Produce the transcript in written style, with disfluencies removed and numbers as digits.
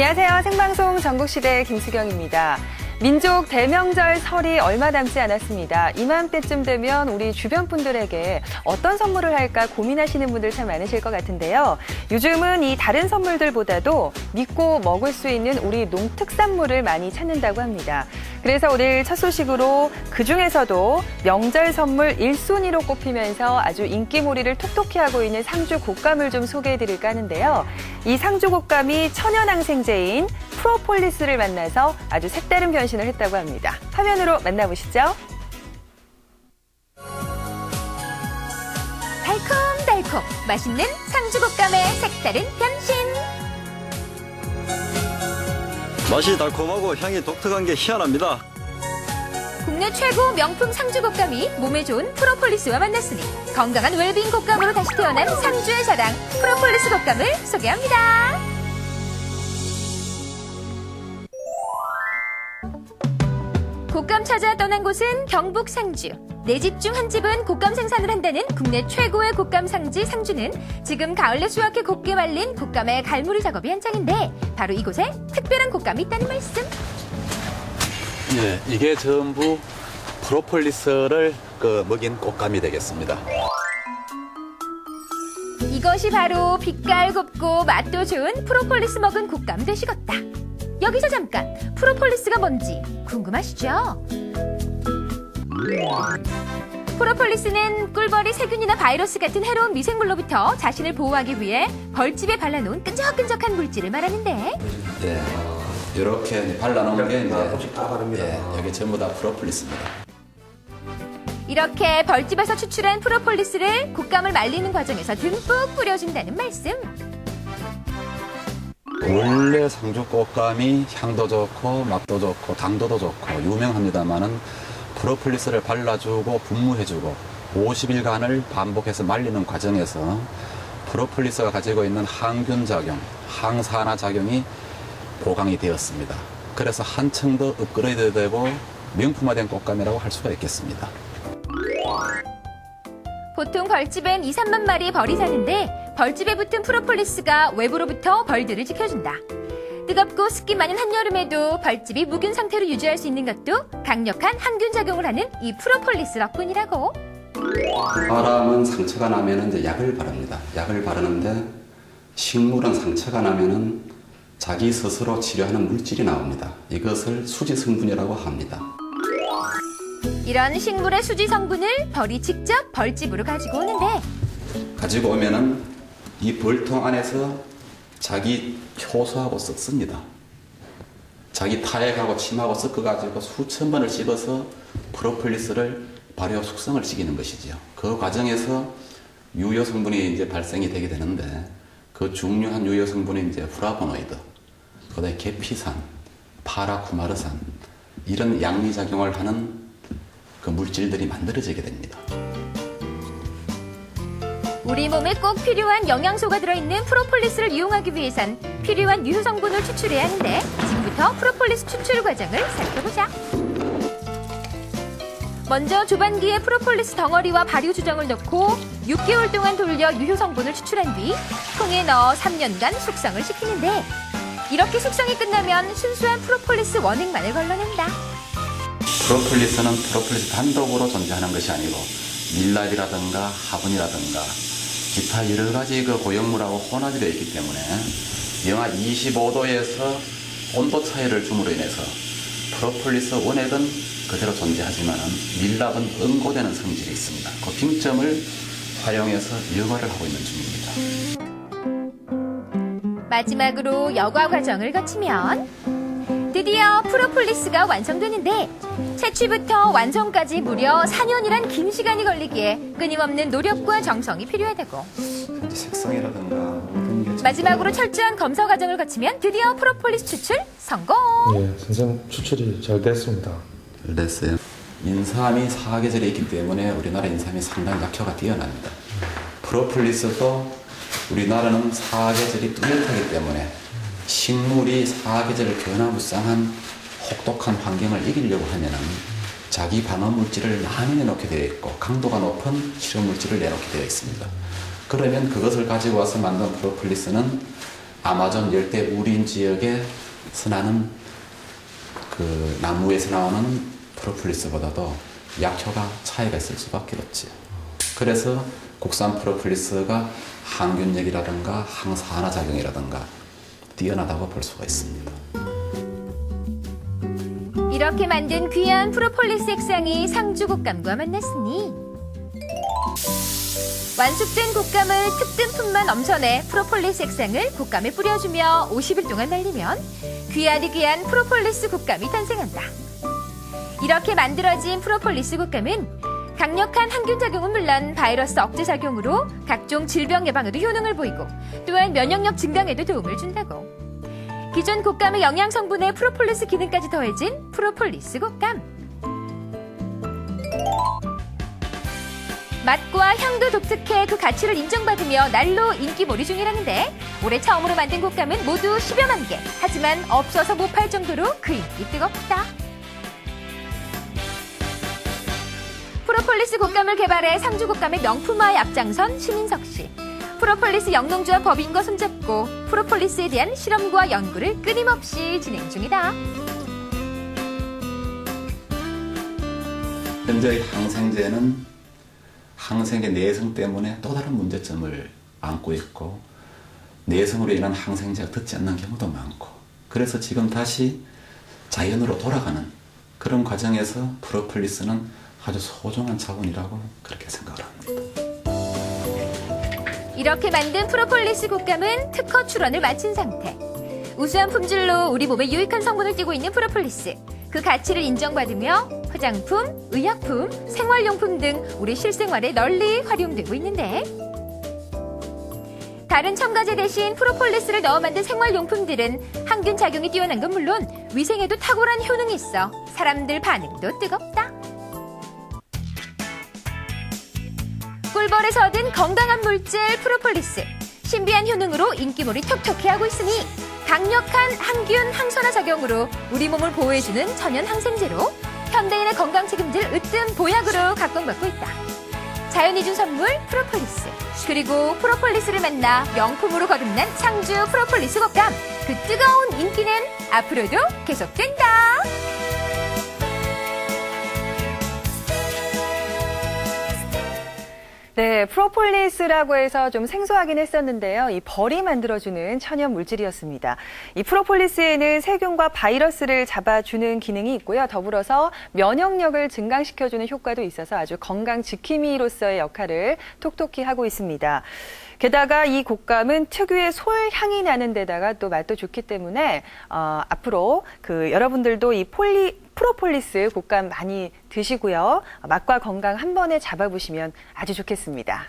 안녕하세요. 생방송 전국시대 김수경입니다. 민족 대명절 설이 얼마 남지 않았습니다. 이맘때쯤 되면 우리 주변 분들에게 어떤 선물을 할까 고민하시는 분들 참 많으실 것 같은데요. 요즘은 이 다른 선물들보다도 믿고 먹을 수 있는 우리 농특산물을 많이 찾는다고 합니다. 그래서 오늘 첫 소식으로 그중에서도 명절 선물 1순위로 꼽히면서 아주 인기몰이를 톡톡히 하고 있는 상주 곶감을 좀 소개해드릴까 하는데요. 이 상주 곶감이 천연항생제인 프로폴리스를 만나서 아주 색다른 변신을 했다고 합니다. 화면으로 만나보시죠. 달콤달콤 맛있는 상주 곶감의 색다른 변신. 맛이 달콤하고 향이 독특한 게 희한합니다. 국내 최고 명품 상주 곶감이 몸에 좋은 프로폴리스와 만났으니 건강한 웰빙 곶감으로 다시 태어난 상주의 자랑 프로폴리스 곶감을 소개합니다. 곶감 찾아 떠난 곳은 경북 상주. 네 집 중 한 집은 곶감 생산을 한다는 국내 최고의 곶감 상지 상주는 지금 가을에 수확해 곱게 말린 곶감의 갈무리 작업이 한창인데 바로 이곳에 특별한 곶감이 있다는 말씀. 네, 이게 전부 프로폴리스를 먹인 곶감이 되겠습니다. 이것이 바로 빛깔 곱고 맛도 좋은 프로폴리스 먹은 곶감 되시겠다. 여기서 잠깐 프로폴리스가 뭔지 궁금하시죠? 프로폴리스는 꿀벌이 세균이나 바이러스 같은 해로운 미생물로부터 자신을 보호하기 위해 벌집에 발라놓은 끈적끈적한 물질을 말하는데 네, 이렇게 발라놓은 게 이제 여기 전부 다 프로폴리스입니다. 이렇게 벌집에서 추출한 프로폴리스를 곶감을 말리는 과정에서 듬뿍 뿌려준다는 말씀. 원래 상주 곶감이 향도 좋고 맛도 좋고 당도도 좋고 유명합니다만은 프로폴리스를 발라주고 분무해주고 50일간을 반복해서 말리는 과정에서 프로폴리스가 가지고 있는 항균 작용, 항산화 작용이 보강이 되었습니다. 그래서 한층 더 업그레이드되고 명품화된 곶감이라고 할 수가 있겠습니다. 보통 벌집엔 2, 3만 마리의 벌이 사는데 벌집에 붙은 프로폴리스가 외부로부터 벌들을 지켜준다. 뜨겁고 습기 많은 한여름에도 벌집이 묵은 상태로 유지할 수 있는 것도 강력한 항균 작용을 하는 이 프로폴리스 덕분이라고. 사람은 상처가 나면 이제 약을 바릅니다. 약을 바르는데 식물은 상처가 나면은 자기 스스로 치료하는 물질이 나옵니다. 이것을 수지 성분이라고 합니다. 이런 식물의 수지 성분을 벌이 직접 벌집으로 가지고 오는데 가지고 오면은 이 벌통 안에서 자기 효소하고 섞습니다. 자기 타액하고 침하고 섞어가지고 수천 번을 씹어서 프로폴리스를 발효 숙성을 시키는 것이죠. 그 과정에서 유효 성분이 이제 발생이 되게 되는데 그 중요한 유효 성분이 이제 플라보노이드, 그다음에 계피산, 파라쿠마르산 이런 양리작용을 하는 그 물질들이 만들어지게 됩니다. 우리 몸에 꼭 필요한 영양소가 들어있는 프로폴리스를 이용하기 위해선 필요한 유효 성분을 추출해야 하는데 지금부터 프로폴리스 추출 과정을 살펴보자. 먼저 조반기에 프로폴리스 덩어리와 발효 주정을 넣고 6개월 동안 돌려 유효 성분을 추출한 뒤 통에 넣어 3년간 숙성을 시키는데 이렇게 숙성이 끝나면 순수한 프로폴리스 원액만을 걸러낸다. 프로폴리스는 프로폴리스 단독으로 존재하는 것이 아니고 밀랍이라든가 화분이라든가 기타 여러 가지 그 고형물하고 혼합이 되어 있기 때문에 영하 25도에서 온도 차이를 줌으로 인해서 프로폴리스 원액은 그대로 존재하지만 밀랍은 응고되는 성질이 있습니다. 그 빙점을 활용해서 여과를 하고 있는 중입니다. 마지막으로 여과 과정을 거치면 드디어 프로폴리스가 완성되는데 채취부터 완성까지 무려 4년이란 긴 시간이 걸리기에 끊임없는 노력과 정성이 필요하다고. 색상이라든가 모든 게 마지막으로 철저한 검사 과정을 거치면 드디어 프로폴리스 추출 성공! 예, 선생님 추출이 잘 됐습니다. 됐어요. 인삼이 사계절에 있기 때문에 우리나라 인삼이 상당히 약효가 뛰어납니다. 프로폴리스도 우리나라는 사계절이 뚜렷하기 때문에 식물이 사계절 변화무쌍한 혹독한 환경을 이기려고 하면은 자기 방어 물질을 많이 내놓게 되어 있고 강도가 높은 실험 물질을 내놓게 되어 있습니다. 그러면 그것을 가지고 와서 만든 프로폴리스는 아마존 열대 우림 지역에서 나는 그 나무에서 나오는 프로폴리스보다도 약효가 차이가 있을 수밖에 없지. 그래서 국산 프로폴리스가 항균력이라든가 항산화 작용이라든가 뛰어나다고 볼 수가 있습니다. 이렇게 만든 귀한 프로폴리스 액상이 상주 곶감과 만났으니 완숙된 곶감을 특등품만 엄선해 프로폴리스 액상을 곶감에 뿌려주며 50일 동안 말리면 귀하디 귀한 프로폴리스 곶감이 탄생한다. 이렇게 만들어진 프로폴리스 곶감은 강력한 항균 작용은 물론 바이러스 억제 작용으로 각종 질병 예방에도 효능을 보이고 또한 면역력 증강에도 도움을 준다고. 기존 곶감의 영양 성분에 프로폴리스 기능까지 더해진 프로폴리스 곶감. 맛과 향도 독특해 그 가치를 인정받으며 날로 인기몰이 중이라는데 올해 처음으로 만든 곶감은 모두 10여만 개. 하지만 없어서 못 팔 정도로 그 인기 뜨겁다. 프로폴리스 곶감을 개발해 상주 곶감의 명품화에 앞장선 신인석 씨. 프로폴리스 영농조합 법인과 손잡고 프로폴리스에 대한 실험과 연구를 끊임없이 진행 중이다. 현재 항생제는 항생제 내성 때문에 또 다른 문제점을 안고 있고 내성으로 인한 항생제가 듣지 않는 경우도 많고 그래서 지금 다시 자연으로 돌아가는 그런 과정에서 프로폴리스는 아주 소중한 자원이라고 그렇게 생각을 합니다. 이렇게 만든 프로폴리스 곶감은 특허 출원을 마친 상태. 우수한 품질로 우리 몸에 유익한 성분을 띠고 있는 프로폴리스. 그 가치를 인정받으며 화장품, 의약품, 생활용품 등 우리 실생활에 널리 활용되고 있는데 다른 첨가제 대신 프로폴리스를 넣어 만든 생활용품들은 항균 작용이 뛰어난 건 물론 위생에도 탁월한 효능이 있어 사람들 반응도 뜨겁다. 꿀벌에서 얻은 건강한 물질 프로폴리스. 신비한 효능으로 인기몰이 톡톡히 하고 있으니 강력한 항균, 항산화 작용으로 우리 몸을 보호해주는 천연 항생제로 현대인의 건강 책임질 으뜸 보약으로 각광받고 있다. 자연이 준 선물 프로폴리스. 그리고 프로폴리스를 만나 명품으로 거듭난 상주 프로폴리스 곶감. 그 뜨거운 인기는 앞으로도 계속된다. 네, 프로폴리스라고 해서 좀 생소하긴 했었는데요. 이 벌이 만들어주는 천연 물질이었습니다. 이 프로폴리스에는 세균과 바이러스를 잡아주는 기능이 있고요. 더불어서 면역력을 증강시켜주는 효과도 있어서 아주 건강 지킴이로서의 역할을 톡톡히 하고 있습니다. 게다가 이 곶감은 특유의 솔향이 나는 데다가 또 맛도 좋기 때문에 앞으로 여러분들도 이 프로폴리스 곶감 많이 드시고요. 맛과 건강 한 번에 잡아보시면 아주 좋겠습니다.